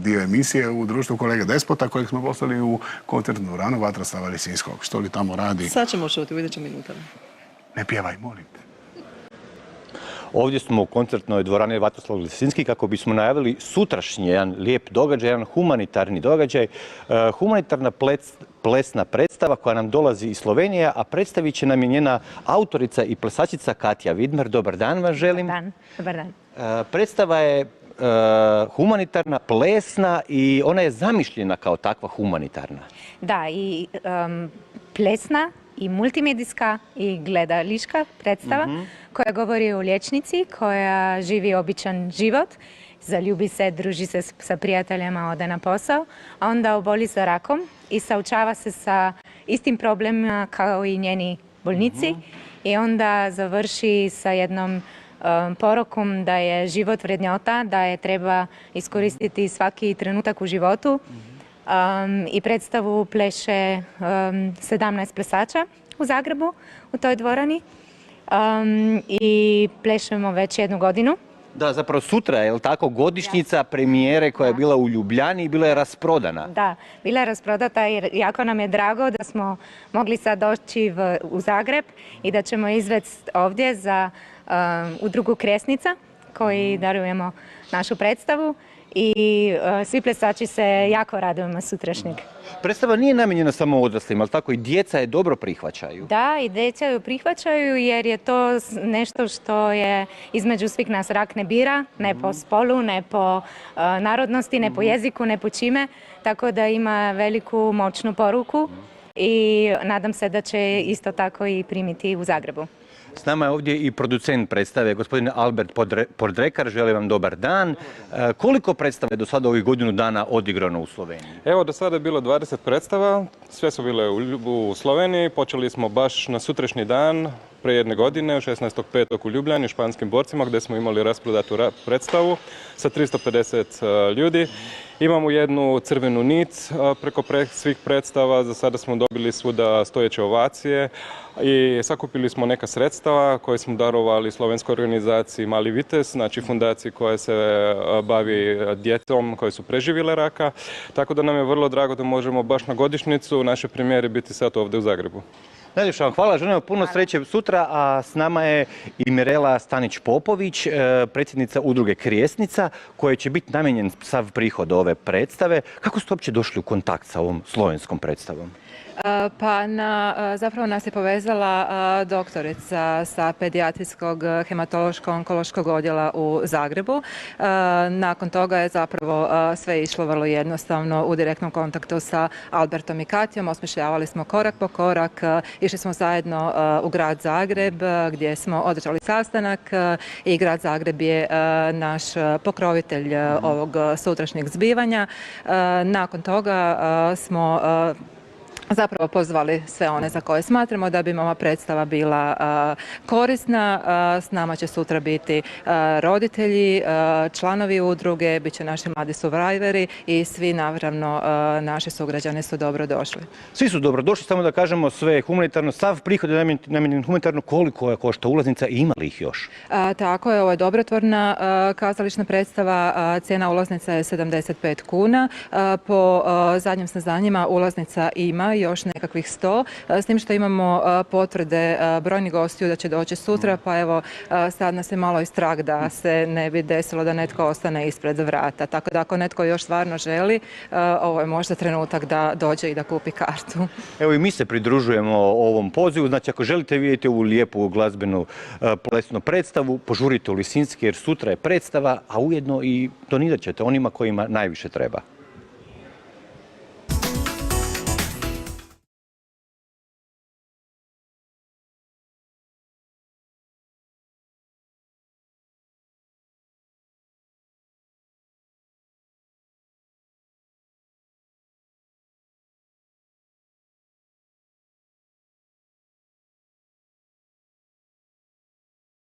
dio emisije u društvu kolege Despota kojeg smo poslali u koncertnu dvoranu Vatroslava Lisinskog. Što li tamo radi? Sad ćemo čuti u idućim minutama. Ne pjevaj, molim te. Ovdje smo u koncertnoj dvorani Vatroslav Lisinski kako bismo najavili sutrašnji jedan lijep događaj, jedan humanitarni događaj. Humanitarna plesna predstava koja nam dolazi iz Slovenije, a predstavit će nam je njena autorica i plesačica Katja Vidmar. Dobar dan vam želim. Dobar dan. Predstava je humanitarna, plesna i ona je zamišljena kao takva humanitarna. Da, i plesna i multimedijska i gledališka predstava koja govori o liječnici koja živi običan život, zaljubi se, druži se sa prijateljima, ode na posao, a onda oboli za rakom i saučava se sa istim problemima kao i njeni bolnici i onda završi sa jednom porukom da je život vrednjota, da je treba iskoristiti svaki trenutak u životu. I predstavu pleše 17 plesača u Zagrebu, u toj dvorani. I plešemo već 1 godinu. Da, zapravo sutra je, tako, godišnjica premijere koja je bila u Ljubljani i bila je rasprodana. Da, bila je rasprodata i jako nam je drago da smo mogli sad doći u Zagreb i da ćemo izvesti ovdje za udrugu Kresnica koji darujemo našu predstavu. I svi plesači se jako radujemo sutrašnjeg. Predstava nije namijenjena samo odraslima, ali tako i djeca je dobro prihvaćaju. Da, i djeca ju prihvaćaju jer je to nešto što je između svih nas. Rak ne bira, ne po spolu, ne po narodnosti, ne po jeziku, ne po čime. Tako da ima veliku moćnu poruku i nadam se da će isto tako i primiti u Zagrebu. S nama je ovdje i producent predstave, gospodin Albert Podrekar. Želim vam dobar dan. Koliko predstava je do sada ovih godinu dana odigrano u Sloveniji? Evo, do sada je bilo 20 predstava, sve su bile u Sloveniji. Počeli smo baš na sutrašnji dan, prije 1 godine, 16.5. u Ljubljani, Španskim borcima, gdje smo imali rasprodatu predstavu sa 350 ljudi. Imamo jednu crvenu nit preko svih predstava, za sada smo dobili svuda stojeće ovacije i sakupili smo neka sredstava koje smo darovali slovenskoj organizaciji Mali Vitez, znači fundaciji koja se bavi djecom koje su preživjele raka, tako da nam je vrlo drago da možemo baš na godišnjicu naše premijere biti sad ovdje u Zagrebu. Najljepša vam hvala, želim vam puno sreće sutra, a s nama je i Mirela Stanić-Popović, predsjednica udruge Kresnica, koje će biti namijenjen sav prihod ove predstave. Kako ste uopće došli u kontakt sa ovom slovenskom predstavom? Pa zapravo nas je povezala doktorica sa pedijatrijskog hematološko-onkološkog odjela u Zagrebu. Nakon toga je zapravo sve išlo vrlo jednostavno u direktnom kontaktu sa Albertom i Katjom. Osmišljavali smo korak po korak, išli smo zajedno u grad Zagreb gdje smo održali sastanak i grad Zagreb je naš pokrovitelj ovog sutrašnjeg zbivanja. Nakon toga smo zapravo pozvali sve one za koje smatramo da bi im ova predstava bila korisna. S nama će sutra biti roditelji, članovi udruge, bit će naši mladi survivori i svi naravno naši sugrađani su dobro došli. Svi su dobro došli, samo da kažemo sve je humanitarno, sav prihod je namijenjen humanitarno. Koliko je košta ulaznica i ima li ih još? Tako je, ovo je dobrotvorna kazališna predstava, cijena ulaznica je 75 kuna. Po zadnjim saznanjima ulaznica ima još nekakvih 100, s tim što imamo potvrde brojnih gostiju da će doći sutra, pa evo sad nas je malo i strah da se ne bi desilo da netko ostane ispred vrata. Tako da ako netko još stvarno želi, ovo je možda trenutak da dođe i da kupi kartu. Evo i mi se pridružujemo ovom pozivu, znači ako želite vidjeti ovu lijepu glazbenu plesnu predstavu, požurite u Lisinski jer sutra je predstava, a ujedno i donirat ćete onima kojima najviše treba.